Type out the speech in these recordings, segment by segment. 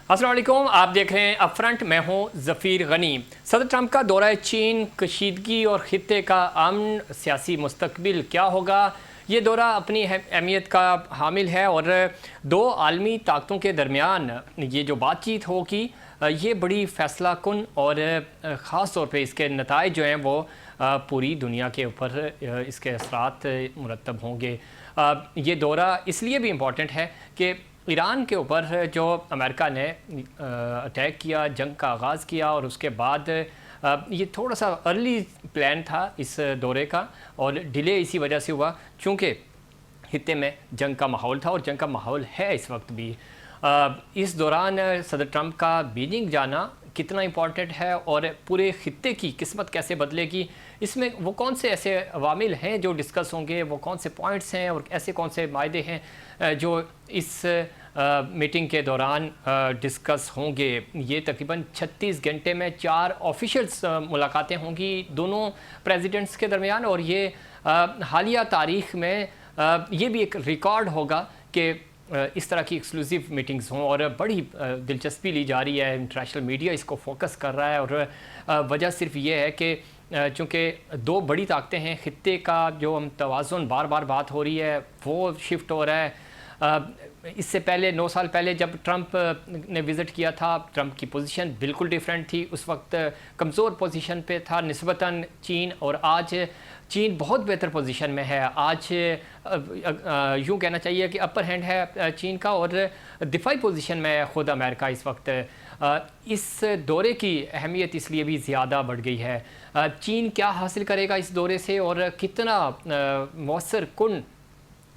अस्सलाम वालेकुम, आप देख रहे हैं अपफ्रंट। मैं हूं ज़फ़ीर गनी। सदर ट्रंप का दौरा चीन, कशीदगी और ख़ित्ते का अमन सियासी मुस्तकबिल क्या होगा, ये दौरा अपनी अहमियत का हामिल है और दो आलमी ताकतों के दरमियान ये जो बातचीत होगी ये बड़ी फ़ैसला कुन और ख़ास तौर पे इसके नताइज जो हैं वो पूरी दुनिया के ऊपर इसके असरात मुरतब होंगे। ये दौरा इसलिए भी इम्पॉर्टेंट है कि ईरान के ऊपर जो अमेरिका ने अटैक किया, जंग का आगाज़ किया और उसके बाद ये थोड़ा सा अर्ली प्लान था इस दौरे का और डिले इसी वजह से हुआ चूँकि खित्ते में जंग का माहौल था और जंग का माहौल है इस वक्त भी। इस दौरान सदर ट्रंप का बीजिंग जाना कितना इम्पॉर्टेंट है और पूरे खित्ते की किस्मत कैसे बदलेगी, इसमें वो कौन से ऐसे अवामिल हैं जो डिस्कस होंगे, वो कौन से पॉइंट्स हैं और ऐसे कौन से मायदे हैं जो इस मीटिंग के दौरान डिस्कस होंगे। ये तकरीबन 36 घंटे में 4 ऑफिशियल्स मुलाकातें होंगी दोनों प्रेसिडेंट्स के दरमियान और ये हालिया तारीख़ में ये भी एक रिकॉर्ड होगा कि इस तरह की एक्सक्लूसिव मीटिंग्स हों और बड़ी दिलचस्पी ली जा रही है। इंटरनेशनल मीडिया इसको फोकस कर रहा है और वजह सिर्फ ये है कि चूँकि दो बड़ी ताकतें हैं, खित्ते का जो हम तवाज़ुन बार बार बात हो रही है वो शिफ्ट हो रहा है। इससे पहले 9 साल पहले जब ट्रंप ने विज़िट किया था, ट्रंप की पोजीशन बिल्कुल डिफरेंट थी। उस वक्त कमज़ोर पोजीशन पे था निस्बतन चीन और आज चीन बहुत बेहतर पोजीशन में है। आज यूँ कहना चाहिए कि अपर हैंड है चीन का और दिफाई पोजीशन में है ख़ुद अमेरिका इस वक्त। इस दौरे की अहमियत इसलिए भी ज़्यादा बढ़ गई है। चीन क्या हासिल करेगा इस दौरे से और कितना मौसर कुन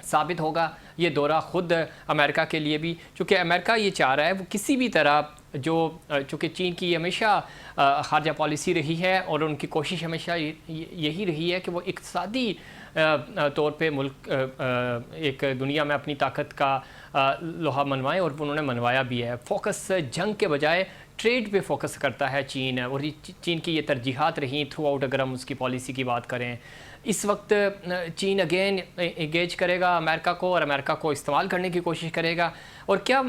साबित होगा ये दौरा ख़ुद अमेरिका के लिए भी, चूँकि अमेरिका ये चाह रहा है वो किसी भी तरह जो चूँकि चीन की हमेशा ख़ारजा पॉलिसी रही है और उनकी कोशिश हमेशा यही रही है कि वो इक़्तिसादी तौर पे मुल्क एक दुनिया में अपनी ताकत का लोहा मनवाएं और उन्होंने मनवाया भी है। फोकस जंग के बजाय ट्रेड पे फोकस करता है चीन और चीन की ये तरजीहात रही थ्रू आउट। अगर हम उसकी पॉलिसी की बात करें, इस वक्त चीन अगेन एंगेज करेगा अमेरिका को और अमेरिका को इस्तेमाल करने की कोशिश करेगा। और क्या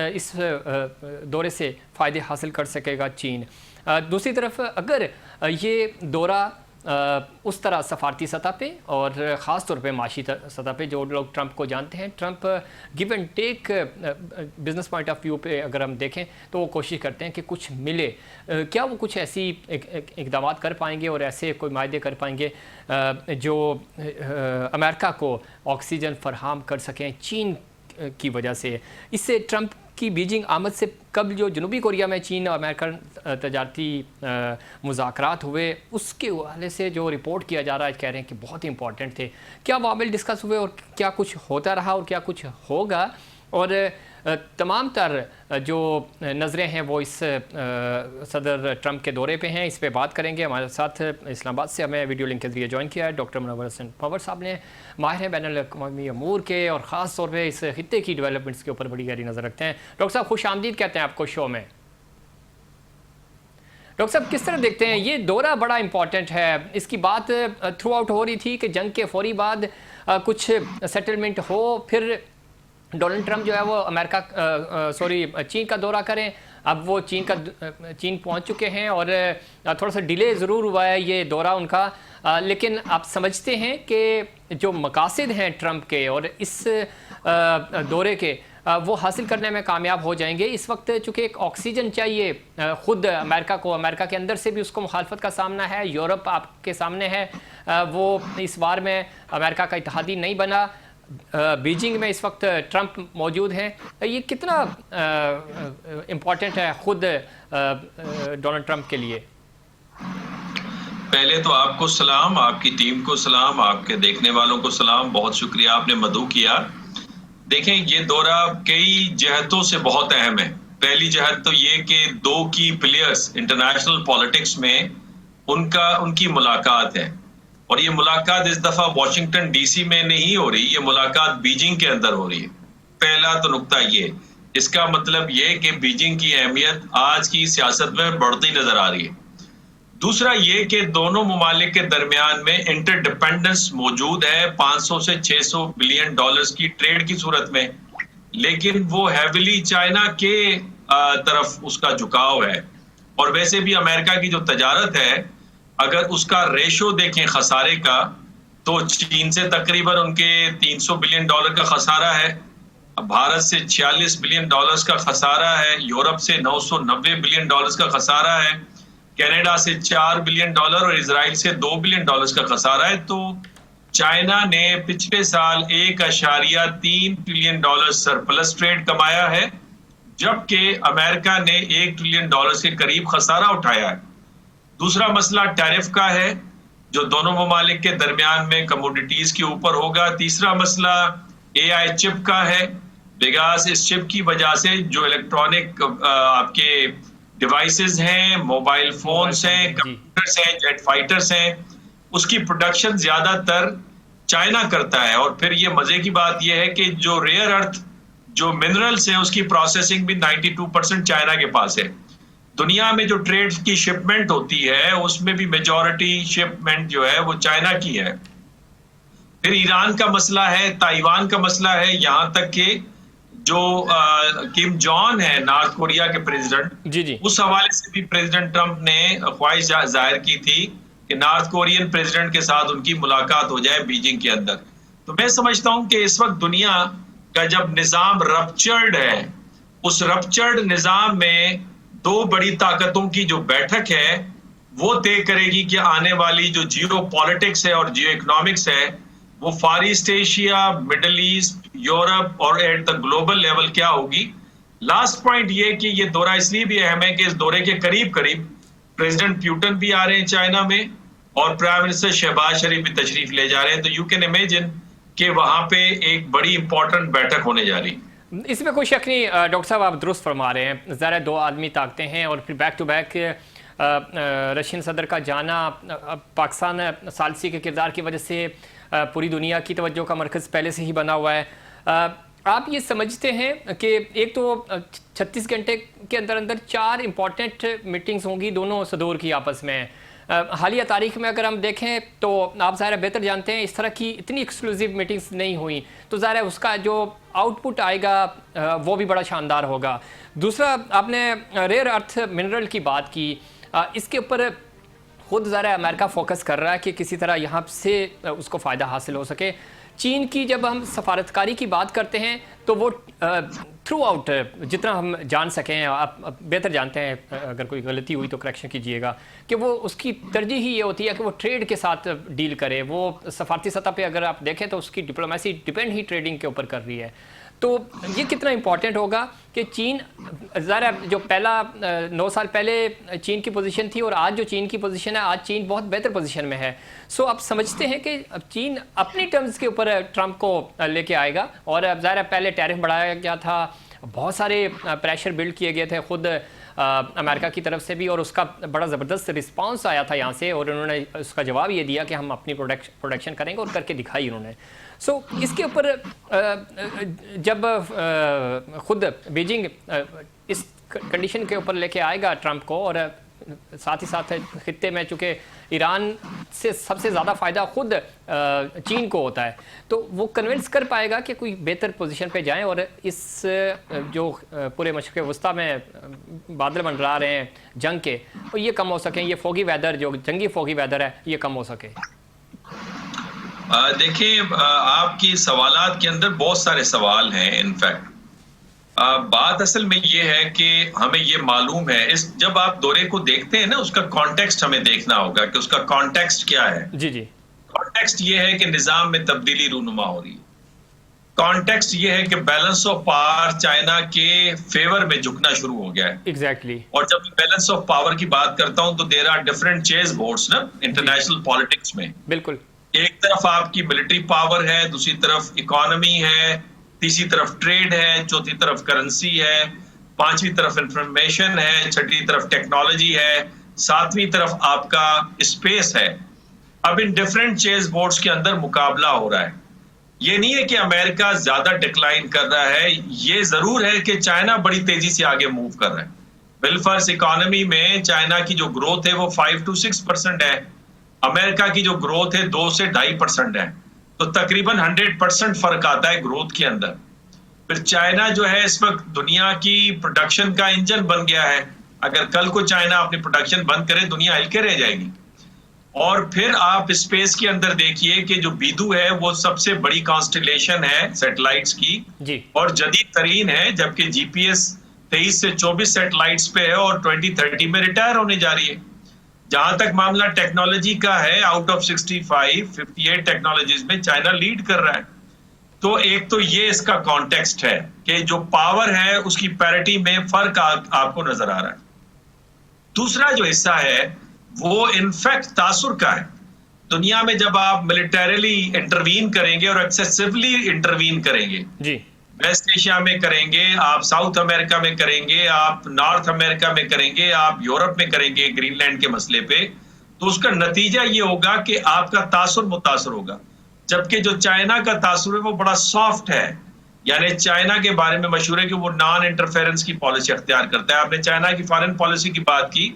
इस दौरे से फ़ायदे हासिल कर सकेगा चीन। दूसरी तरफ अगर ये दौरा उस तरह सफारती सतह पे और ख़ास तौर पे माशी सतह पे, जो लोग ट्रंप को जानते हैं, Trump give and take business point of view पे अगर हम देखें तो वो कोशिश करते हैं कि कुछ मिले। क्या वो कुछ ऐसी इक़दाम कर पाएंगे और ऐसे कोई मायदे कर पाएंगे जो अमेरिका को ऑक्सीजन फराहम कर सकें चीन की वजह से। इससे ट्रंप की बीजिंग आमद से कब जो जनूबी कोरिया में चीन और अमेरिका तजारती मुज़ाकरात हुए उसके हवाले से जो रिपोर्ट किया जा रहा है, कह रहे हैं कि बहुत ही इंपॉर्टेंट थे। क्या वामिल डिस्कस हुए और क्या कुछ होता रहा और क्या कुछ होगा, और तमाम तर जो नज़रें हैं वो इस सदर ट्रंप के दौरे पे हैं, इस पे बात करेंगे। हमारे साथ इस्लामाबाद से हमें वीडियो लिंक के जरिए ज्वाइन किया है डॉक्टर मुनव्वर हसन पंवर साहब ने, माहिर हैं बैनुल-अक़वामी अमूर के और ख़ास तौर पे इस खित्ते की डेवलपमेंट्स के ऊपर बड़ी गहरी नज़र रखते हैं। डॉक्टर साहब खुश आमदीद कहते हैं आपको शो में। डॉक्टर साहब किस तरह देखते हैं ये दौरा बड़ा इंपॉर्टेंट है, इसकी बात थ्रू आउट हो रही थी कि जंग के फौरी बाद कुछ सेटलमेंट हो, फिर डोनाल्ड ट्रंप जो है वो चीन का दौरा करें। अब वो चीन पहुंच चुके हैं और थोड़ा सा डिले ज़रूर हुआ है ये दौरा उनका, लेकिन आप समझते हैं कि जो मकासद हैं ट्रंप के और इस दौरे के वो हासिल करने में कामयाब हो जाएंगे। इस वक्त चूँकि एक ऑक्सीजन चाहिए ख़ुद अमेरिका को, अमेरिका के अंदर से भी उसको मुखालफत का सामना है, यूरोप आपके सामने है, वो इस बार में अमेरिका का इत्तेहादी नहीं बना, बीजिंग में इस वक्त ट्रंप मौजूद हैं। ये कितना इम्पॉर्टेंट है ख़ुद डोनाल्ड ट्रंप के लिए? पहले तो आपको सलाम, आपकी टीम को सलाम, आपके देखने वालों को सलाम। बहुत शुक्रिया आपने मदऊ किया। देखें, ये दौरा कई जहतों से बहुत अहम है। पहली जहत तो ये कि दो की प्लेयर्स इंटरनेशनल पॉलिटिक्स में उनकी मुलाकात है और ये मुलाकात इस दफा वॉशिंगटन डीसी में नहीं हो रही, ये मुलाकात बीजिंग के अंदर हो रही है। पहला तो नुकता ये, इसका मतलब ये कि बीजिंग की अहमियत आज की सियासत में बढ़ती नजर आ रही है। दूसरा ये कि दोनों मुमालिक के दरमियान में इंटरडिपेंडेंस मौजूद है 500 से 600 बिलियन डॉलर्स की ट्रेड की सूरत में, लेकिन वो हैविली चाइना के तरफ उसका झुकाव है। और वैसे भी अमेरिका की जो तजारत है, अगर उसका रेशो देखें खसारे का, तो चीन से तकरीबन उनके $300 बिलियन का खसारा है, भारत से $46 बिलियन का खसारा है, यूरोप से $990 बिलियन का खसारा है, कनाडा से $4 बिलियन और इजराइल से $2 बिलियन का खसारा है। तो चाइना ने पिछले साल $1.3 ट्रिलियन सरप्लस ट्रेड कमाया है, जबकि अमेरिका ने $1 ट्रिलियन के करीब खसारा उठाया है। दूसरा मसला टैरिफ का है, जो दोनों ममालिक के दरमियान में कमोडिटीज के ऊपर होगा। तीसरा मसला AI चिप का है, बिकॉज इस चिप की वजह से जो इलेक्ट्रॉनिक आपके डिवाइसेस हैं, मोबाइल फोन्स हैं, कंप्यूटर्स हैं, जेट फाइटर्स हैं, उसकी प्रोडक्शन ज्यादातर चाइना करता है। और फिर ये मजे की बात यह है कि जो रेयर अर्थ जो मिनरल्स हैं, उसकी प्रोसेसिंग भी 92% चाइना के पास है। दुनिया में जो ट्रेड की शिपमेंट होती है, उसमें भी मेजॉरिटी शिपमेंट जो है वो चाइना की है। फिर ईरान का मसला है, ताइवान का मसला है, यहां तक कि जो किम जॉन है नॉर्थ कोरिया के प्रेसिडेंट, जी उस हवाले से भी प्रेसिडेंट ट्रंप ने ख्वाहिश जाहिर की थी कि नॉर्थ कोरियन प्रेसिडेंट के साथ उनकी मुलाकात हो जाए बीजिंग के अंदर। तो मैं समझता हूं कि इस वक्त दुनिया का जब निजाम रप्चर्ड है, उस रप्चर्ड निजाम में दो बड़ी ताकतों की जो बैठक है, वो तय करेगी कि आने वाली जो जियो पॉलिटिक्स है और जियो इकोनॉमिक्स है, वो Far East Asia, Middle East, Europe और एट द ग्लोबल लेवल क्या होगी। लास्ट पॉइंट ये कि ये दौरा इसलिए भी अहम है कि इस दौरे के करीब करीब प्रेसिडेंट प्यूटन भी आ रहे हैं चाइना में, और प्राइम मिनिस्टर शहबाज शरीफ भी तशरीफ ले जा रहे हैं। तो यू कैन इमेजिन कि वहां पे एक बड़ी इंपॉर्टेंट बैठक होने जा रही है। इसमें कोई शक नहीं डॉक्टर साहब, आप दुरुस्त फरमा रहे हैं। ज़रा दो आदमी ताकते हैं और फिर बैक टू बैक रशियन सदर का जाना, पाकिस्तान सालसी के किरदार की वजह से पूरी दुनिया की तवज्जो का मरकज़ पहले से ही बना हुआ है। आप ये समझते हैं कि एक तो 36 घंटे के अंदर अंदर 4 इम्पॉर्टेंट मीटिंग्स होंगी दोनों सदूर की आपस में। हालिया तारीख में अगर हम देखें तो आप ज़ाहिर बेहतर जानते हैं, इस तरह की इतनी एक्सक्लूसिव मीटिंग्स नहीं हुई, तो ज़ाहिर है उसका जो आउटपुट आएगा वो भी बड़ा शानदार होगा। दूसरा, आपने रेयर अर्थ मिनरल की बात की, इसके ऊपर खुद ज़रा अमेरिका फोकस कर रहा है कि किसी तरह यहाँ से उसको फ़ायदा हासिल हो सके। चीन की जब हम सफारतकारी की बात करते हैं तो वो थ्रू आउट जितना हम जान सकें, आप बेहतर जानते हैं, अगर कोई गलती हुई तो करेक्शन कीजिएगा, कि वो उसकी तरजीह ही ये होती है कि वो ट्रेड के साथ डील करे। वो सफारती सतह पे अगर आप देखें तो उसकी डिप्लोमेसी डिपेंड ही ट्रेडिंग के ऊपर कर रही है। तो ये कितना इम्पॉर्टेंट होगा कि चीन ज़रा जो पहला 9 साल पहले चीन की पोजीशन थी और आज जो चीन की पोजीशन है, आज चीन बहुत बेहतर पोजीशन में है। सो आप समझते हैं कि चीन अपनी टर्म्स के ऊपर ट्रंप को लेके आएगा, और ज़रा पहले टैरिफ बढ़ाया गया था, बहुत सारे प्रेशर बिल्ड किए गए थे खुद अमेरिका की तरफ से भी, और उसका बड़ा ज़बरदस्त रिस्पांस आया था यहाँ से, और उन्होंने उसका जवाब ये दिया कि हम अपनी प्रोडक्शन करेंगे, और करके दिखाई उन्होंने। सो इसके ऊपर जब खुद बीजिंग इस कंडीशन के ऊपर लेके आएगा ट्रंप को, और साथ ही साथ खित्ते में चूँकि ईरान से सबसे ज़्यादा फ़ायदा खुद चीन को होता है, तो वो कन्विंस कर पाएगा कि कोई बेहतर पोजीशन पे जाएं, और इस जो पूरे मशरिक़ वस्ता में बादल मंडरा रहे हैं जंग के, और ये कम हो सकें, ये फोगी वेदर जो जंगी फोगी वेदर है ये कम हो सके। देखिए, आपकी सवालात के अंदर बहुत सारे सवाल हैं। इनफैक्ट बात असल में ये है कि हमें ये मालूम है, इस जब आप दौरे को देखते हैं ना, उसका कॉन्टेक्स्ट हमें देखना होगा कि उसका कॉन्टेक्स्ट क्या है। जी जी, कॉन्टेक्स्ट ये है कि निजाम में तब्दीली रूनुमा हो रही है। कॉन्टेक्स्ट ये है कि बैलेंस ऑफ पावर चाइना के फेवर में झुकना शुरू हो गया है। एग्जैक्टली। और जब मैं बैलेंस ऑफ पावर की बात करता हूं तो there are different chess boards ना इंटरनेशनल पॉलिटिक्स में। बिल्कुल। एक तरफ आपकी मिलिट्री पावर है, दूसरी तरफ इकोनॉमी है, तीसरी तरफ ट्रेड है, चौथी तरफ करेंसी है, पांचवी तरफ इंफॉर्मेशन है, छठी तरफ टेक्नोलॉजी है, सातवीं तरफ आपका स्पेस है। अब इन डिफरेंट चेस बोर्ड्स के अंदर मुकाबला हो रहा है। ये नहीं है कि अमेरिका ज्यादा डिक्लाइन कर रहा है, ये जरूर है कि चाइना बड़ी तेजी से आगे मूव कर रहा है। बिलफर्स इकोनॉमी में चाइना की जो ग्रोथ है वो 5 to 6% है, अमेरिका की जो ग्रोथ है 2 से 2.5% है, तो तकरीबन 100% फर्क आता है ग्रोथ के अंदर। फिर चाइना जो है इस वक्त दुनिया की प्रोडक्शन का इंजन बन गया है। अगर कल को चाइना अपनी प्रोडक्शन बंद करे, दुनिया हिलके रह जाएगी। और फिर आप स्पेस के अंदर देखिए कि जो बीदू है वो सबसे बड़ी कॉन्स्टेलेशन है सैटेलाइट्स की जी। और जदीद तरीन है, जबकि जीपीएस 23 से 24 सैटेलाइट्स पे है और 2030 में रिटायर होने जा रही है। जहां तक मामला टेक्नोलॉजी का है, आउट ऑफ 58 टेक्नोलॉजीज में चाइना लीड कर रहा है। तो एक तो ये इसका कॉन्टेक्स्ट है कि जो पावर है उसकी पैरिटी में फर्क आपको नजर आ रहा है। दूसरा जो हिस्सा है वो इनफैक्ट तासुर का है। दुनिया में जब आप मिलिटरीली इंटरवीन करेंगे और एक्सेसिवली इंटरवीन करेंगे, जी। वेस्ट एशिया में करेंगे, आप साउथ अमेरिका में करेंगे, आप नॉर्थ अमेरिका में करेंगे, आप यूरोप में करेंगे ग्रीनलैंड के मसले पे, तो उसका नतीजा ये होगा कि आपका तासुर मुतासर होगा। जबकि जो चाइना का तासुर है वो बड़ा सॉफ्ट है। यानी चाइना के बारे में मशहूर है कि वो नॉन इंटरफेरेंस की पॉलिसी अख्तियार करता है। आपने चाइना की फॉरेन पॉलिसी की बात की।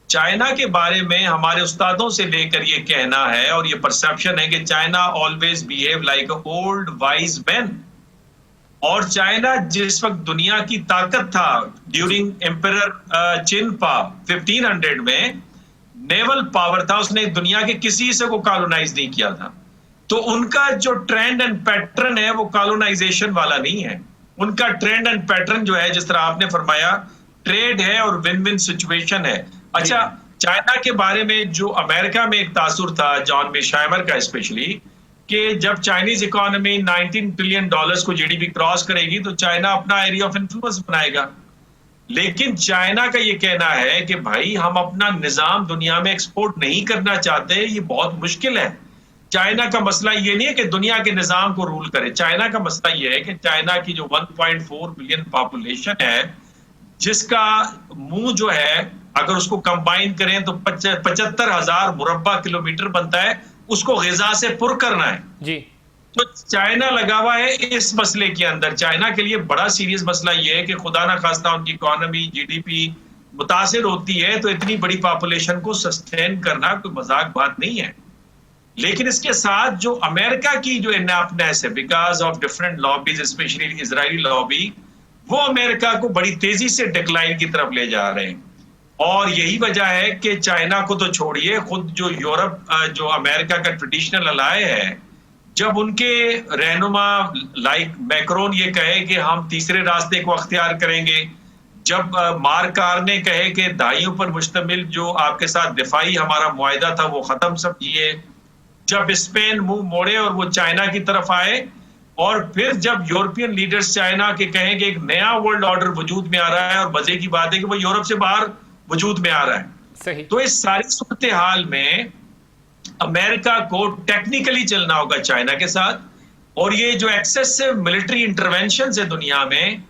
चाइना के बारे में हमारे उस्तादों से लेकर ये कहना है और ये परसेप्शन है कि China always behave like a old wise man. और चाइना जिस वक्त दुनिया की ताकत था ड्यूरिंग एम्परर चिनपा 1500 में, नेवल पावर था, उसने दुनिया के किसी से को कॉलोनाइज नहीं किया था। तो उनका जो ट्रेंड एंड पैटर्न है वो कॉलोनाइजेशन वाला नहीं है। उनका ट्रेंड एंड पैटर्न जो है, जिस तरह आपने फरमाया, ट्रेड है और विन विन सिचुएशन है। अच्छा, चाइना के बारे में जो अमेरिका में एक तासुर था जॉन मेशाइमर का स्पेशली, कि जब चाइनीज इकोनॉमी 19 ट्रिलियन डॉलर्स को जीडीपी क्रॉस करेगी तो चाइना अपना एरिया ऑफ इन्फ्लुएंस बनाएगा। लेकिन चाइना का ये कहना है कि भाई हम अपना निजाम दुनिया में एक्सपोर्ट नहीं करना चाहते, ये बहुत मुश्किल है। चाइना का मसला ये नहीं है कि दुनिया के निजाम को रूल करे। चाइना का मसला ये है कि चाइना की जो 1.4 बिलियन पॉपुलेशन है, जिसका मुंह जो है अगर उसको कंबाइन करें तो 75,000 मुरब्बा किलोमीटर बनता है, उसको ग़िज़ा से पुर करना है जी। तो चाइना लगा हुआ है इस मसले के अंदर। चाइना के लिए बड़ा सीरियस मसला ये है कि खुदा ना खास्ता उनकी इकोनॉमी जीडीपी मुतासिर होती है तो इतनी बड़ी पॉपुलेशन को सस्टेन करना कोई मजाक बात नहीं है। लेकिन इसके साथ जो अमेरिका की जो इनएप्टनेस है because of different lobbies, specially Israeli lobby, वो अमेरिका को बड़ी तेजी से डिक्लाइन की तरफ ले जा रहे हैं। और यही वजह है कि चाइना को तो छोड़िए, खुद जो यूरोप जो अमेरिका का ट्रेडिशनल अलाय है, जब उनके रहनुमा लाइक मैक्रोन ये कहे कि हम तीसरे रास्ते को अख्तियार करेंगे, जब मार्क कार्ने कहे कि दाइयों पर मुश्तमिल जो आपके साथ दिफाई हमारा मुआहिदा था वो खत्म समझिए, जब स्पेन मुंह मोड़े और वो चाइना की तरफ आए, और फिर जब यूरोपियन लीडर्स चाइना के कहें कि एक नया वर्ल्ड ऑर्डर वजूद में आ रहा है, और मजे की बात है कि वो यूरोप से बाहर वजूद में आ रहा है। सही। तो इस सारी सूरत हाल में अमेरिका को टेक्निकली चलना होगा चाइना के साथ, और ये जो एक्सेसिव मिलिट्री इंटरवेंशन है दुनिया में,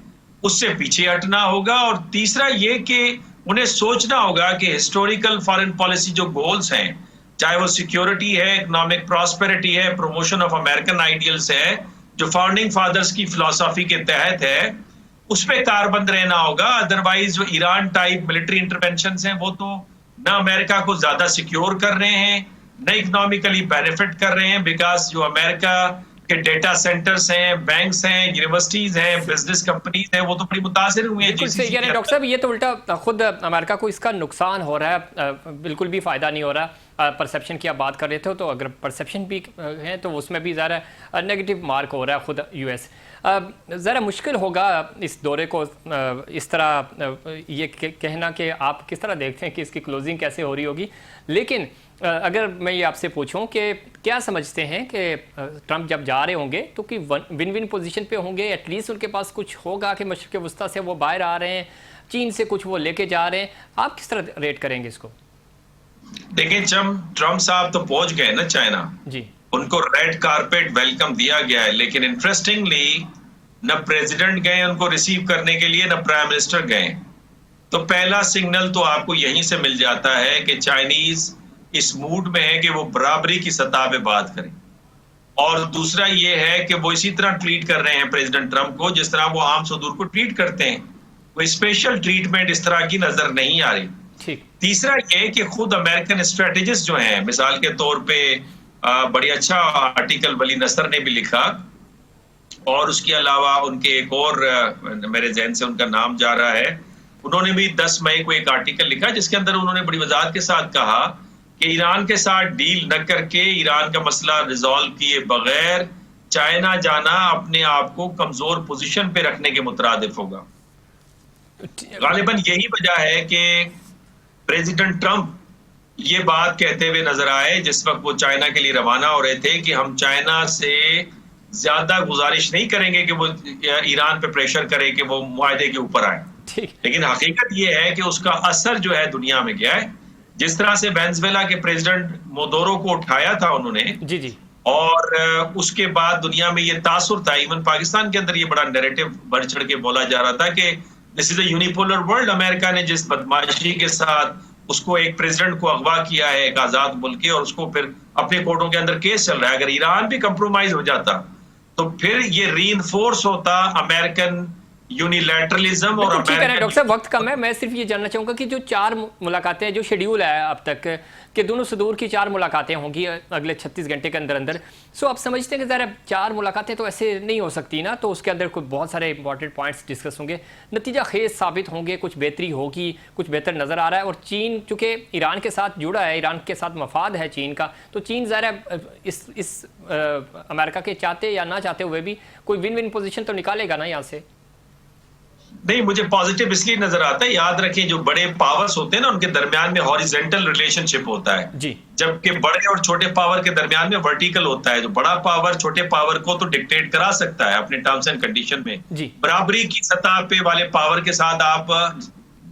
उससे पीछे हटना होगा। और तीसरा ये कि उन्हें सोचना होगा कि हिस्टोरिकल फॉरेन पॉलिसी जो गोल्स हैं, चाहे वो सिक्योरिटी है, इकोनॉमिक प्रॉस्पेरिटी है, प्रमोशन ऑफ अमेरिकन आइडियल्स है, जो फाउंडिंग फादर्स की फिलॉसफी के तहत है, उस पर कारबंद रहना होगा। अदरवाइज जो ईरान टाइप मिलिट्री इंटरवेंशन हैं वो तो ना अमेरिका को ज्यादा सिक्योर कर रहे हैं, न इकोनॉमिकली बेनिफिट कर रहे हैं, बिकॉज जो अमेरिका के डेटा सेंटर्स हैं, बैंक्स हैं, यूनिवर्सिटीज हैं, बिजनेस कंपनीज हैं, वो तो बड़ी मुतासिर हुई हैं। डॉक्टर साहब, ये तो उल्टा खुद अमेरिका को इसका नुकसान हो रहा है, बिल्कुल भी फ़ायदा नहीं हो रहा। परसेप्शन की आप बात कर रहे थे, तो अगर परसेप्शन भी है तो उसमें भी ज़रा नेगेटिव मार्क हो रहा है खुद यूएस। ज़रा मुश्किल होगा इस दौरे को इस तरह ये कहना कि आप किस तरह देखते हैं कि इसकी क्लोजिंग कैसे हो रही होगी। लेकिन अगर मैं ये आपसे पूछूं कि क्या समझते हैं कि ट्रंप जब जा रहे होंगे तो कि विन विन पोजीशन पे होंगे, एटलीस्ट उनके पास कुछ होगा कि मशरिक़ वस्ता से वो बाहर आ रहे हैं, चीन से कुछ वो लेके जा रहे हैं, आप किस तरह रेट करेंगे इसको? देखिए, ट्रंप साहब तो पहुंच गए ना चाइना जी, उनको रेड कारपेट वेलकम दिया गया है। लेकिन इंटरेस्टिंगली न प्रेसिडेंट गए उनको रिसीव करने के लिए, न प्राइम मिनिस्टर गए। तो पहला सिग्नल तो आपको यहीं से मिल जाता है कि चाइनीज इस मूड में है कि वो बराबरी की सतह पे बात करें। और दूसरा ये है कि वो इसी तरह ट्रीट कर रहे हैं प्रेसिडेंट ट्रंप को जिस तरह वो आम सदूर को ट्रीट करते हैं। कोई स्पेशल ट्रीटमेंट इस तरह की नजर नहीं आ रही। ठीक। तीसरा ये कि खुद अमेरिकन स्ट्रेटेजिस्ट जो हैं, मिसाल के तौर पे बड़ी अच्छा आर्टिकल वली नसर ने भी लिखा, और उसके अलावा उनके एक और मेरे जहन से उनका नाम जा रहा है, उन्होंने भी 10 मई को एक आर्टिकल लिखा जिसके अंदर उन्होंने बड़ी वजाहत के साथ कहा कि ईरान के साथ डील न करके, ईरान का मसला रिजॉल्व किए बगैर चाइना जाना अपने आप को कमजोर पोजीशन पे रखने के मुतरादिफ होगा। गालिबन यही वजह है कि प्रेसिडेंट ट्रंप ये बात कहते हुए नजर आए जिस वक्त वो चाइना के लिए रवाना हो रहे थे कि हम चाइना से ज्यादा गुजारिश नहीं करेंगे कि वो ईरान पे प्रेशर करे कि वो मुआहदे के ऊपर आए। लेकिन हकीकत ये है कि उसका असर जो है दुनिया में गया है। जिस तरह से वेनेजुएला के प्रेसिडेंट मोदोरो को उठाया था उन्होंने, जी जी, और उसके बाद दुनिया में ये तासुर था, इवन पाकिस्तान के अंदर ये बड़ा नैरेटिव बढ़ चढ़ के बोला जा रहा था कि this is a unipolar world. America ने जिस बदमाशी के साथ उसको एक प्रेसिडेंट को अगवा किया है एक आजाद मुल्क के, और उसको फिर अपने कोर्टों के अंदर केस चल रहा है, अगर ईरान भी कंप्रोमाइज हो जाता तो फिर ये रीइंफोर्स होता अमेरिकन यूनिलैटरलिज्म और ठीक है ना अमेरिकन। डॉक्टर साहब, वक्त कम है, मैं सिर्फ ये जानना चाहूँगा कि जो 4 मुलाकातें जो शेड्यूल है अब तक कि दोनों सदूर की 4 मुलाकातें होंगी अगले 36 घंटे के अंदर अंदर, सो आप समझते हैं कि ज़रा 4 मुलाकातें तो ऐसे नहीं हो सकती ना, तो उसके अंदर कुछ बहुत सारे इंपॉर्टेंट पॉइंट्स डिस्कस होंगे, नतीजा खेज साबित होंगे, कुछ बेहतरी होगी, कुछ बेहतर नज़र आ रहा है। और चीन चूँकि ईरान के साथ जुड़ा है, ईरान के साथ मफाद है चीन का, तो चीन ज़रा इस अमेरिका के चाहते या ना चाहते हुए भी कोई विन विन पोजीशन तो निकालेगा ना यहाँ से। नहीं, मुझे पॉजिटिव इसलिए नजर आता है, याद रखें जो बड़े पावर्स होते हैं ना उनके दरमियान में हॉरिजेंटल रिलेशनशिप होता है जी, जबकि बड़े और छोटे पावर के दरमियान में वर्टिकल होता है। जो बड़ा पावर छोटे पावर को तो डिक्टेट करा सकता है अपने टर्म्स एंड कंडीशन में, जी, बराबरी की सतह पे वाले पावर के साथ आप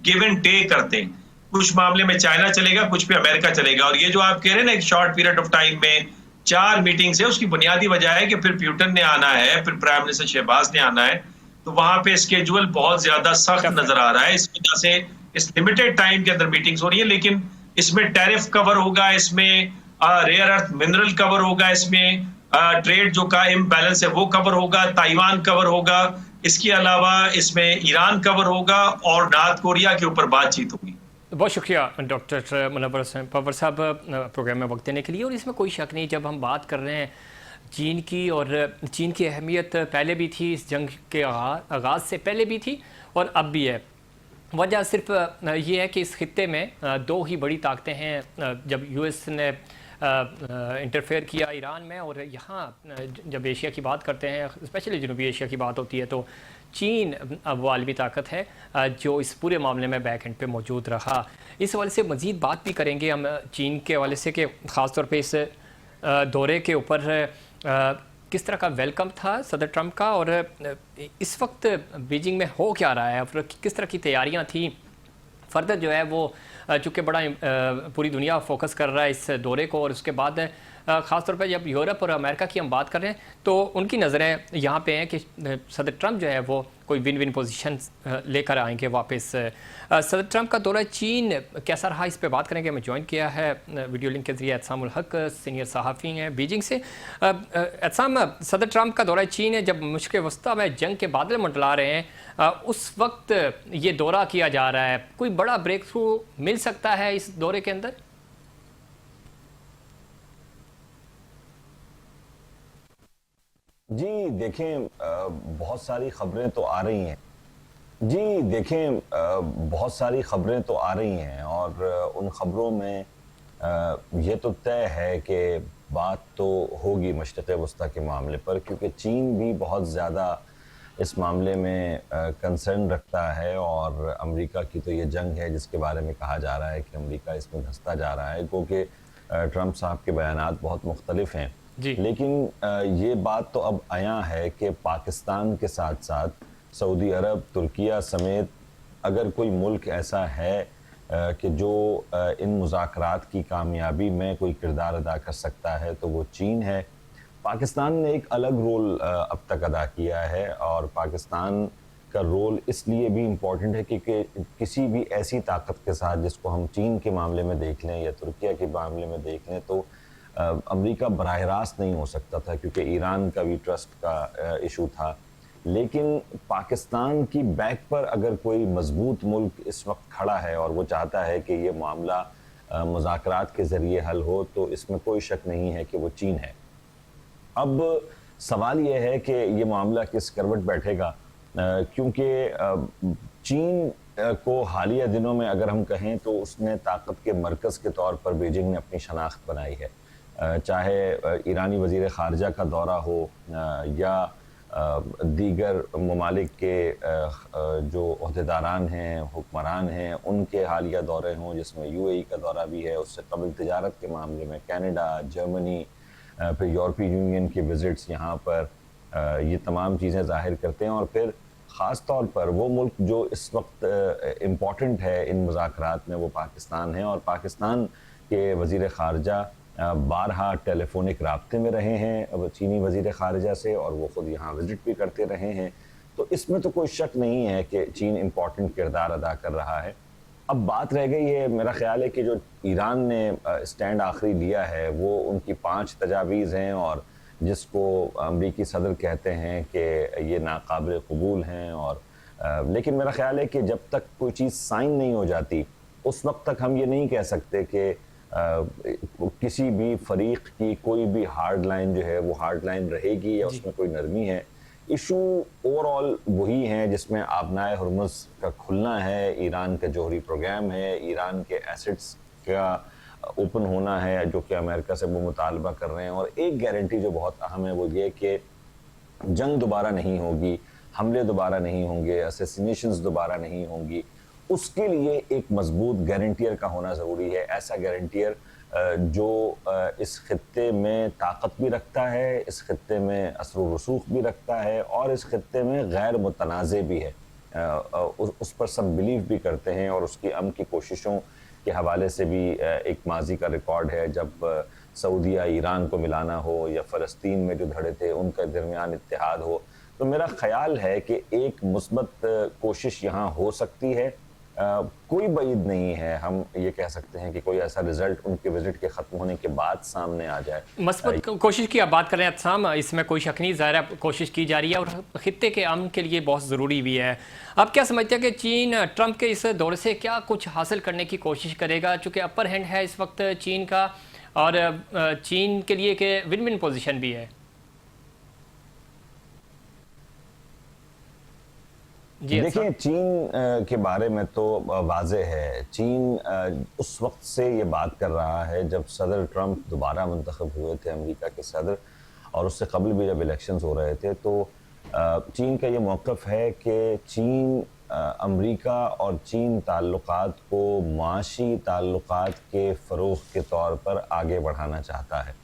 गिव एंड टेक करते हैं। कुछ मामले में चाइना चलेगा, कुछ पे अमेरिका चलेगा। और ये जो आप कह रहे हैं ना एक शॉर्ट पीरियड ऑफ टाइम में 4 मीटिंग्स है, उसकी बुनियादी वजह है कि फिर प्यूटन ने आना है, फिर प्राइम मिनिस्टर शहबाज ने आना है, तो वहां पे स्केड्यूल बहुत ज्यादा सख्त नजर आ रहा है। इस वजह से इस लिमिटेड टाइम के अंदर मीटिंग्स हो रही है। लेकिन इसमें टैरिफ कवर होगा, इसमें रेयर अर्थ मिनरल कवर होगा, इसमें ट्रेड जो का इम्बैलेंस है वो कवर होगा, ताइवान कवर होगा, इसके अलावा इसमें ईरान कवर होगा और नॉर्थ कोरिया के ऊपर बातचीत होगी। बहुत शुक्रिया डॉक्टर मुनव्वर पवर साहब प्रोग्राम में वक्त देने के लिए। और इसमें कोई शक नहीं, जब हम बात कर रहे हैं चीन की, और चीन की अहमियत पहले भी थी, इस जंग के आगाज़ से पहले भी थी और अब भी है। वजह सिर्फ ये है कि इस खित्ते में 2 ही बड़ी ताकतें हैं। जब यूएस ने इंटरफेयर किया ईरान में, और यहाँ जब एशिया की बात करते हैं, स्पेशली जनूबी एशिया की बात होती है, तो चीन अब वो आलमी ताकत है जो इस पूरे मामले में बैक एंड पे मौजूद रहा। इस हवाले से मज़ीद बात भी करेंगे हम चीन के हवाले से कि ख़ास तौर पे इस दौरे के ऊपर किस तरह का वेलकम था सदर ट्रंप का, और इस वक्त बीजिंग में हो क्या रहा है, और किस तरह की तैयारियां थी फर्दर जो है वो, चूँकि बड़ा पूरी दुनिया फोकस कर रहा है इस दौरे को। और उसके बाद ख़ास तौर पर जब यूरोप और अमेरिका की हम बात कर रहे हैं तो उनकी नज़रें यहाँ पे हैं कि सदर ट्रंप जो है वो कोई विन विन पोजीशन लेकर आएंगे वापस। सदर ट्रंप का दौरा चीन कैसा रहा, इस पे बात करेंगे। हमें ज्वाइन किया है वीडियो लिंक के जरिए एहसामुल हक, सीनियर सहाफ़ी हैं बीजिंग से। एहसाम, सदर ट्रंप का दौरा चीन है जब मुश्किल वस्ता में जंग के बादल मंडला रहे हैं, उस वक्त ये दौरा किया जा रहा है, कोई बड़ा ब्रेक थ्रू मिल सकता है इस दौरे के अंदर? जी देखें, बहुत सारी खबरें तो आ रही हैं। जी देखें, बहुत सारी खबरें तो आ रही हैं और उन खबरों में ये तो तय है कि बात तो होगी मशरिक़ वस्ता के मामले पर, क्योंकि चीन भी बहुत ज़्यादा इस मामले में कंसर्न रखता है। और अमेरिका की तो ये जंग है जिसके बारे में कहा जा रहा है कि अमेरिका इसमें धंसता जा रहा है, क्योंकि ट्रंप साहब के बयानात बहुत मुख्तलिफ हैं। लेकिन ये बात तो अब आया है कि पाकिस्तान के साथ साथ सऊदी अरब, तुर्किया समेत अगर कोई मुल्क ऐसा है कि जो इन मुज़ाकरात की कामयाबी में कोई किरदार अदा कर सकता है तो वो चीन है। पाकिस्तान ने एक अलग रोल अब तक अदा किया है, और पाकिस्तान का रोल इसलिए भी इम्पॉर्टेंट है क्योंकि किसी भी ऐसी ताकत के साथ, जिसको हम चीन के मामले में देख लें या तुर्किया के मामले में देख लें, तो अमेरिका बराह रास्त नहीं हो सकता था, क्योंकि ईरान का भी ट्रस्ट का इशू था। लेकिन पाकिस्तान की बैक पर अगर कोई मजबूत मुल्क इस वक्त खड़ा है और वो चाहता है कि ये मामला मुज़ाकरात के ज़रिए हल हो, तो इसमें कोई शक नहीं है कि वो चीन है। अब सवाल ये है कि ये मामला किस करवट बैठेगा, क्योंकि चीन को हालिया दिनों में अगर हम कहें तो उसने ताकत के मरकज़ के तौर पर बीजिंग ने अपनी शनाख्त बनाई है। चाहे ईरानी वज़ीर ख़ारजा का दौरा हो या दीगर ममालिक के जो अहदेदारान हैं, हुक्मरान हैं, उनके हालिया दौरे हों, जिसमें यूएई का दौरा भी है। उससे कबल तिजारत के मामले में कनाडा, जर्मनी, फिर यूरोपीय यूनियन के विज़िट्स यहाँ पर, ये तमाम चीज़ें ज़ाहिर करते हैं। और फिर ख़ास तौर पर वो मुल्क जो इस वक्त इम्पॉर्टेंट है इन मुज़ाकरात में, वो पाकिस्तान है। और पाकिस्तान के वज़ीर ख़ारजा बारहा टेलीफोनिक राब्ते में रहे हैं चीनी वज़ीर ख़ारजा से, और वो ख़ुद यहाँ विज़िट भी करते रहे हैं। तो इसमें तो कोई शक नहीं है कि चीन इम्पॉर्टेंट किरदार अदा कर रहा है। अब बात रह गई है, मेरा ख़्याल है कि जो ईरान ने स्टैंड आखिरी लिया है वो उनकी 5 तजावीज़ हैं, और जिसको अमरीकी सदर कहते हैं कि ये नाकाबिल कबूल हैं। और लेकिन मेरा ख़्याल है कि जब तक कोई चीज़ साइन नहीं हो जाती उस वक्त तक हम ये नहीं कह सकते कि किसी भी फरीक की कोई भी हार्ड लाइन जो है वो हार्ड लाइन रहेगी या उसमें कोई नरमी है। इशू ओवरऑल वही है जिसमें आबनाए हुर्मुज़ का खुलना है, ईरान का जोहरी प्रोग्राम है, ईरान के एसेट्स का ओपन होना है जो कि अमेरिका से वो मुतालबा कर रहे हैं। और एक गारंटी जो बहुत अहम है वो ये कि जंग दोबारा नहीं होगी, हमले दोबारा नहीं होंगे, असैसिनेशंस दोबारा नहीं होंगी। उसके लिए एक मजबूत गारंटियर का होना ज़रूरी है, ऐसा गारंटियर जो इस खित्ते में ताकत भी रखता है, इस खित्ते में असर रसूख भी रखता है, और इस खित्ते में गैर मुतनाज़े भी है। उस पर सब बिलीव भी करते हैं। और उसकी अमन की कोशिशों के हवाले से भी एक माजी का रिकॉर्ड है, जब सऊदीया ईरान को मिलाना हो या फ़लस्तीन में जो धड़े थे उनके दरमियान इत्तेहाद हो। तो मेरा ख़्याल है कि एक मुस्बत कोशिश यहाँ हो सकती है। कोई बईद नहीं है, हम ये कह सकते हैं कि कोई ऐसा रिजल्ट उनके विजिट के ख़त्म होने के बाद सामने आ जाए। मस्बत कोशिश की आप बात कर रहे हैं अतसाम, इसमें कोई शक नहीं, ज़ाहिर है कोशिश की जा रही है और खित्ते के अमन के लिए बहुत ज़रूरी भी है। आप क्या समझते हैं कि चीन ट्रंप के इस दौरे से क्या कुछ हासिल करने की कोशिश करेगा, चूँकि अपर हैंड है इस वक्त चीन का, और चीन के लिए कि विन विन पोजीशन भी है? देखिए, चीन के बारे में तो वाज़ेह है। चीन उस वक्त से ये बात कर रहा है जब सदर ट्रंप दोबारा मुंतखब हुए थे अमेरिका के सदर, और उससे कबल भी जब इलेक्शंस हो रहे थे, तो चीन का ये मौक़िफ़ है कि चीन अमेरिका और चीन ताल्लुक़ात को माशी ताल्लुक़ात के फ़रोग़ के तौर पर आगे बढ़ाना चाहता है।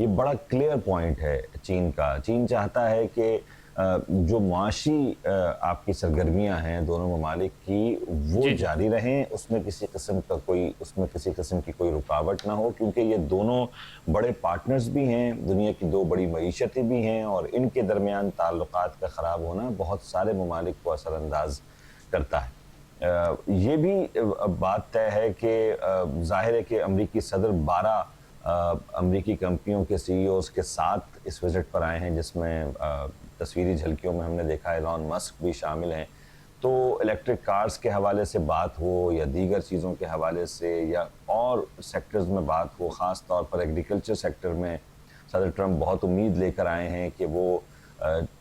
ये बड़ा क्लियर पॉइंट है चीन का। चीन चाहता है कि जो माशी आपकी सरगर्मियां हैं दोनों ममालिक की वो जारी रहें, उसमें किसी किस्म की कोई रुकावट ना हो, क्योंकि ये दोनों बड़े पार्टनर्स भी हैं, दुनिया की 2 बड़ी मईशतें भी हैं, और इनके दरमियान ताल्लुकात का ख़राब होना बहुत सारे ममालिक को असरअंदाज करता है। ये भी बात तय है कि ज़ाहिर है कि अमरीकी सदर 12 अमरीकी कंपनियों के सीईओज़ के साथ इस विज़िट पर आए हैं, जिसमें तस्वीरी झलकियों में हमने देखा एलॉन मस्क भी शामिल हैं। तो इलेक्ट्रिक कार्स के हवाले से बात हो या दीगर चीज़ों के हवाले से या और सेक्टर्स में बात हो, ख़ास तौर पर एग्रीकल्चर सेक्टर में सदर ट्रंप बहुत उम्मीद लेकर आए हैं कि वो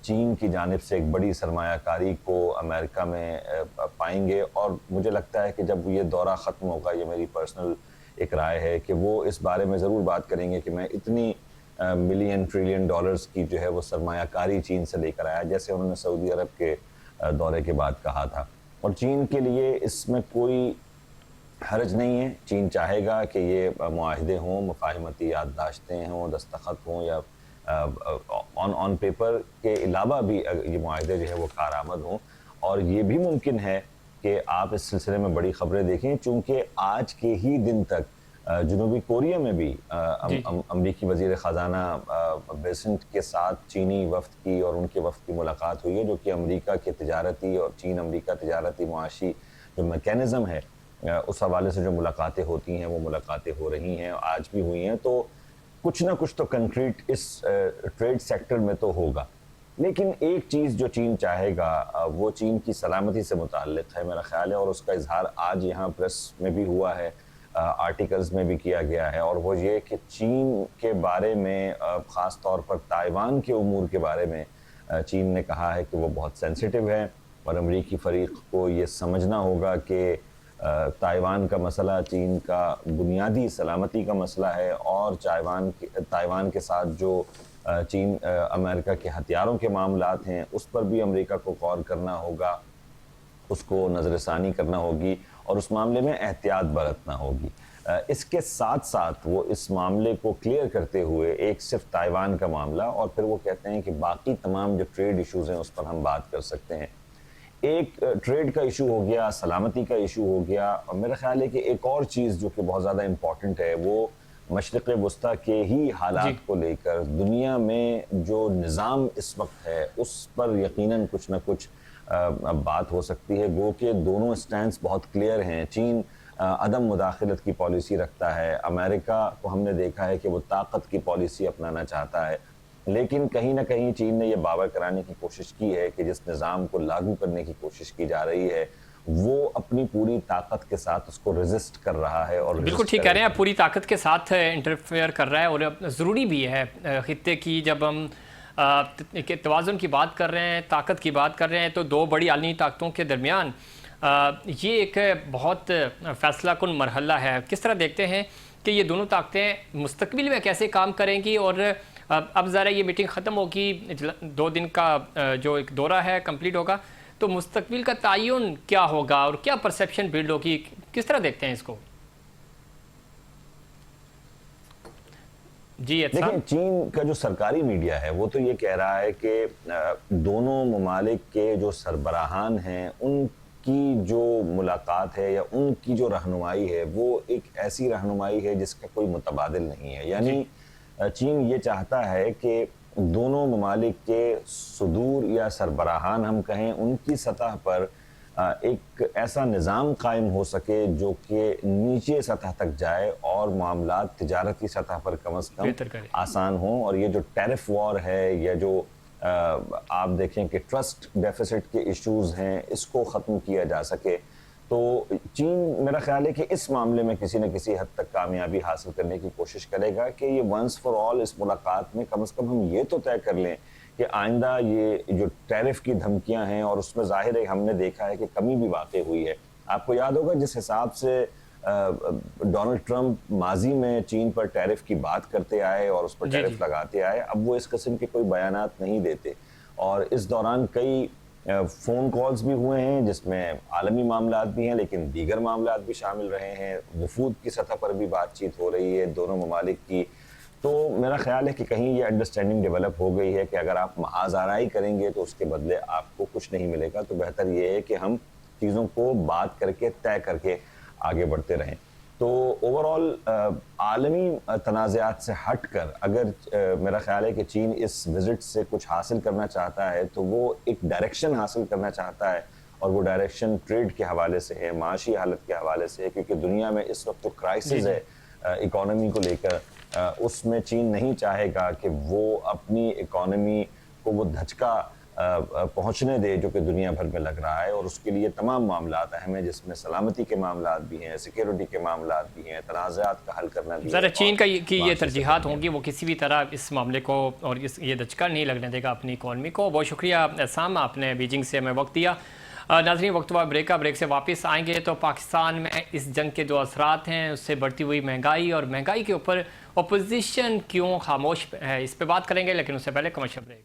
चीन की जानिब से एक बड़ी सरमायाकारी को अमेरिका में पाएंगे। और मुझे लगता है कि जब ये दौरा ख़त्म होगा, ये मेरी पर्सनल एक राय है कि वो इस बारे में ज़रूर बात करेंगे कि मैं इतनी मिलियन ट्रिलियन डॉलर्स की जो है वो सरमायाकारी चीन से लेकर आया, जैसे उन्होंने सऊदी अरब के दौरे के बाद कहा था। और चीन के लिए इसमें कोई हर्ज नहीं है। चीन चाहेगा कि ये मुआहदे हों, मुफाहमती याददाश्तें हों, दस्तखत हों, या ऑन पेपर के अलावा भी ये मुआहदे जो है वो कारआमद हों। और ये भी मुमकिन है कि आप इस सिलसिले में बड़ी ख़बरें देखें, चूँकि आज के ही दिन तक जनूबी कोरिया में भी अमरीकी वज़ीर ख़ज़ाना बेसेंट के साथ चीनी वफ़द की और उनके वफ़द की मुलाकात हुई है, जो कि अमरीका के तिजारती और चीन अमरीका तिजारती मुआशी जो मैकेनिज़्म है उस हवाले से जो मुलाकातें होती हैं वो मुलाकातें हो रही हैं, आज भी हुई हैं। तो कुछ ना कुछ तो कंक्रीट इस ट्रेड सेक्टर में तो होगा। लेकिन एक चीज़ जो चीन चाहेगा वो चीन की सलामती से मुताल्लिक़ है मेरा ख़्याल है, और उसका इजहार आज यहाँ प्रेस में भी हुआ है। आर्टिकल्स में भी किया गया है, और वो ये कि चीन के बारे में ख़ास तौर पर ताइवान के उमूर के बारे में चीन ने कहा है कि वो बहुत सेंसिटिव है और अमरीकी फ़रीक को ये समझना होगा कि ताइवान का मसला चीन का बुनियादी सलामती का मसला है, और ताइवान के साथ जो चीन अमेरिका के हथियारों के मामलात हैं उस पर भी अमेरिका को गौर करना होगा, उसको नज़रसानी करना होगी और उस मामले में एहतियात बरतना होगी। इसके साथ साथ वो इस मामले को क्लियर करते हुए एक सिर्फ ताइवान का मामला, और फिर वो कहते हैं कि बाकी तमाम जो ट्रेड इश्यूज़ हैं उस पर हम बात कर सकते हैं। एक ट्रेड का इशू हो गया, सलामती का इशू हो गया, और मेरा ख्याल है कि एक और चीज़ जो कि बहुत ज़्यादा इम्पॉर्टेंट है वो मशरिक़ वस्ता के ही हालात को लेकर दुनिया में जो निज़ाम इस वक्त है उस पर यकीनन कुछ ना कुछ बात हो सकती है। गो के दोनों स्टैंड्स बहुत क्लियर हैं। चीन अदम मुदाखलत की पॉलिसी रखता है, अमेरिका को हमने देखा है कि वो ताकत की पॉलिसी अपनाना चाहता है, लेकिन कहीं ना कहीं चीन ने यह बावर कराने की कोशिश की है कि जिस निज़ाम को लागू करने की कोशिश की जा रही है वो अपनी पूरी ताकत के साथ उसको रेजिस्ट कर रहा है। और बिल्कुल ठीक कह रहे हैं आप, पूरी ताकत के साथ इंटरफेयर कर रहा है, और ज़रूरी भी है खित्ते की। जब हम तवाज़ुन की बात कर रहे हैं, ताकत की बात कर रहे हैं, तो दो बड़ी आलमी ताकतों के दरमियान ये एक बहुत फ़ैसला कुन मरहला है। किस तरह देखते हैं कि ये दोनों ताकतें मुस्तकबिल में कैसे काम करेंगी? और अब ज़रा ये मीटिंग ख़त्म होगी, 2 दिन का जो एक दौरा है कंप्लीट होगा, तो मुस्तकबिल का तयन क्या होगा और क्या परसेप्शन बिल्ड होगी? किस तरह देखते हैं इसको? जी देखिए, चीन का जो सरकारी मीडिया है वो तो ये कह रहा है कि दोनों ममालिक के जो सरबराहान हैं उनकी जो मुलाकात है या उनकी जो रहनुमाई है वो एक ऐसी रहनुमाई है जिसका कोई मुतबादिल नहीं है। यानी चीन ये चाहता है कि दोनों ममालिक के सुदूर या सरबराहान हम कहें उनकी सतह पर एक ऐसा निज़ाम कायम हो सके जो कि नीचे सतह तक जाए और मामलात तिजारती सतह पर कम अज़ कम आसान हों। और ये जो टैरिफ वॉर है या जो आप देखें कि ट्रस्ट डेफिसिट के इश्यूज़ हैं इसको ख़त्म किया जा सके, तो चीन मेरा ख्याल है कि इस मामले में किसी न किसी हद तक कामयाबी हासिल करने की कोशिश करेगा कि ये वंस फॉर ऑल इस मुलाकात में कम से कम हम ये तो तय कर लें कि आइंदा ये जो टैरिफ की धमकियां हैं, और उसमें जाहिर है हमने देखा है कि कमी भी वाक़ई हुई है। आपको याद होगा जिस हिसाब से डोनाल्ड ट्रंप माजी में चीन पर टैरिफ की बात करते आए और उस पर टैरिफ लगाते आए, अब वो इस किस्म के कोई बयानात नहीं देते। और इस दौरान कई फ़ोन कॉल्स भी हुए हैं जिसमें आलमी मामलात भी हैं लेकिन दीगर मामलात भी शामिल रहे हैं। वफूद की सतह पर भी बातचीत हो रही है दोनों ममालिक की। तो मेरा ख्याल है कि कहीं ये अंडरस्टैंडिंग डेवलप हो गई है कि अगर आप महाज आराई करेंगे तो उसके बदले आपको कुछ नहीं मिलेगा, तो बेहतर ये है कि हम चीज़ों को बात करके तय करके आगे बढ़ते रहें। तो ओवरऑल आलमी तनाज़ात से हट कर अगर मेरा ख्याल है कि चीन इस विज़िट से कुछ हासिल करना चाहता है तो वो एक डायरेक्शन हासिल करना चाहता है, और वो डायरेक्शन ट्रेड के हवाले से है, माशी हालत के हवाले से है, क्योंकि दुनिया में इस वक्त तो क्राइसिस है इकॉनमी को लेकर। उसमें चीन नहीं चाहेगा कि वो अपनी इकॉनमी को वो धचका पहुंचने दे जो कि दुनिया भर में लग रहा है, और उसके लिए तमाम मामलात अहम हैं जिसमें सलामती के मामलात भी हैं, सिक्योरिटी के मामलात भी हैं, तनाज़ात का हल करना भी है। चीन का की ये तरजीहात होंगी, वो किसी भी तरह इस मामले को और ये धचका नहीं लगने देगा अपनी इकॉनमी को। बहुत शुक्रिया एहसान, आपने बीजिंग से हमें वक्त दिया। नाज़रीन, वक्त हुआ ब्रेक से वापस आएंगे तो पाकिस्तान में इस जंग के जो असरात हैं, उससे बढ़ती हुई महंगाई और महंगाई के ऊपर अपोजिशन क्यों खामोश है, इस पर बात करेंगे, लेकिन उससे पहले कमर्शियल ब्रेक।